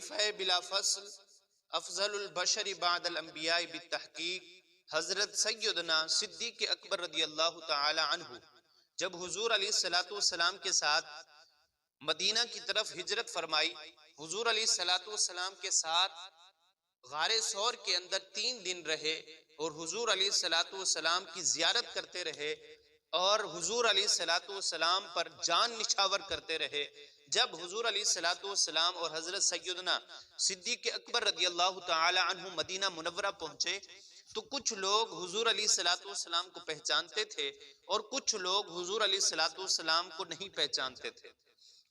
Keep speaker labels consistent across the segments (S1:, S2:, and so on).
S1: خلیفہ بلا فصل افضل البشر بعد الانبیاء بالتحقیق حضرت سیدنا صدیق اکبر رضی اللہ تعالی عنہ جب حضور علیہ السلام کے ساتھ مدینہ کی طرف ہجرت فرمائی، حضور علیہ السلام کے ساتھ غار ثور کے اندر 3 دن رہے اور حضور علیہ السلام کی زیارت کرتے رہے اور حضور علیہ السلام پر جان نچھاور کرتے رہے۔ جب حضور علیہ السلام اور حضرت سیدنا صدیق اکبر رضی اللہ تعالی عنہ مدینہ منورہ پہنچے تو کچھ لوگ حضور علیہ السلام کو پہچانتے تھے اور کچھ لوگ حضور علیہ السلام کو نہیں پہچانتے تھے،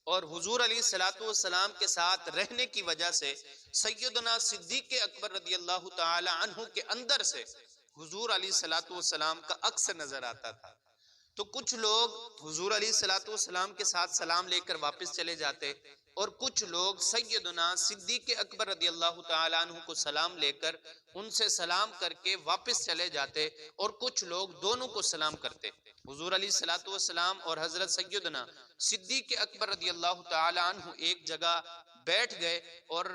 S1: اور حضور علیہ السلام کے ساتھ رہنے کی وجہ سے سیدنا صدیق اکبر رضی اللہ تعالی عنہ کے اندر سے حضور علیہ السلام کا عکس نظر آتا تھا۔ تو کچھ لوگ حضور علیہ السلام کے ساتھ سلام لے کر واپس چلے جاتے اور کچھ لوگ سیدنا صدیق اکبر رضی اللہ تعالی عنہ کو سلام لے کر ان سے سلام کر کے واپس چلے جاتے اور کچھ لوگ دونوں کو سلام کرتے۔ حضور علیہ السلام اور حضرت سیدنا صدیق اکبر رضی اللہ تعالی عنہ ایک جگہ بیٹھ گئے اور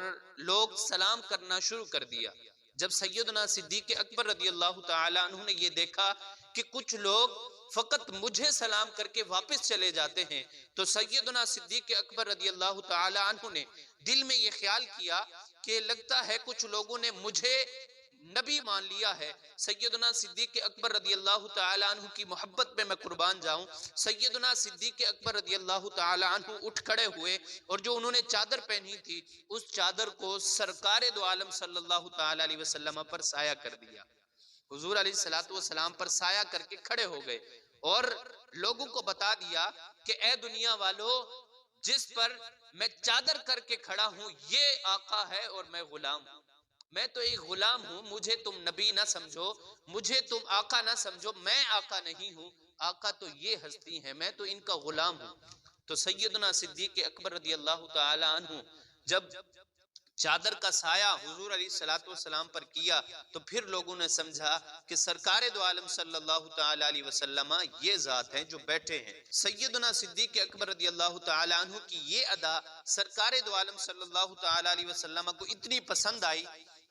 S1: لوگ سلام کرنا شروع کر دیا۔ جب سیدنا صدیق اکبر رضی اللہ تعالی عنہ نے یہ دیکھا کہ کچھ لوگ فقط مجھے سلام کر کے واپس چلے جاتے ہیں تو سیدنا صدیق اکبر رضی اللہ تعالی عنہ نے دل میں یہ خیال کیا کہ لگتا ہے کچھ لوگوں نے مجھے نبی مان لیا ہے۔ سیدنا صدیق اکبر رضی اللہ تعالی عنہ کی محبت میں قربان جاؤں۔ سیدنا صدیق اکبر رضی اللہ تعالی عنہ اٹھ کھڑے ہوئے اور جو انہوں نے چادر پہنی تھی اس چادر کو سرکار دو عالم صلی اللہ تعالی علیہ وسلم پر سایہ کر دیا۔ حضور علیہ السلام پر سایہ کر کے کھڑے ہو گئے اور لوگوں کو بتا دیا کہ اے دنیا والو، جس پر میں چادر کر کے کھڑا ہوں یہ آقا ہے اور میں غلام ہوں۔ میں تو ایک غلام ہوں، مجھے تم نبی نہ سمجھو، مجھے تم آقا نہ سمجھو، میں آقا نہیں ہوں، آقا تو یہ ہستی ہے، میں تو ان کا غلام ہوں۔ تو سیدنا صدیق اکبر رضی اللہ تعالی عنہ جب چادر کا سایہ حضور علیہ السلام پر کیا تو پھر لوگوں نے سمجھا کہ سرکار دو عالم صلی اللہ تعالی علیہ وسلم یہ ذات ہیں جو بیٹھے ہیں۔ سیدنا صدیق اکبر رضی اللہ تعالی عنہ کی یہ ادا سرکار دو عالم صلی اللہ تعالی علیہ وسلم کو اتنی پسند آئی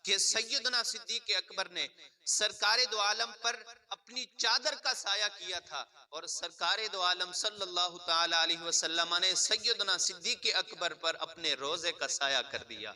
S1: کہ سیدنا صدیق اکبر نے سرکار دو عالم پر اپنی چادر کا سایہ کیا تھا اور سرکار دو عالم صلی اللہ تعالی علیہ وسلم نے سیدنا صدیق اکبر پر اپنے روزے کا سایہ کر دیا۔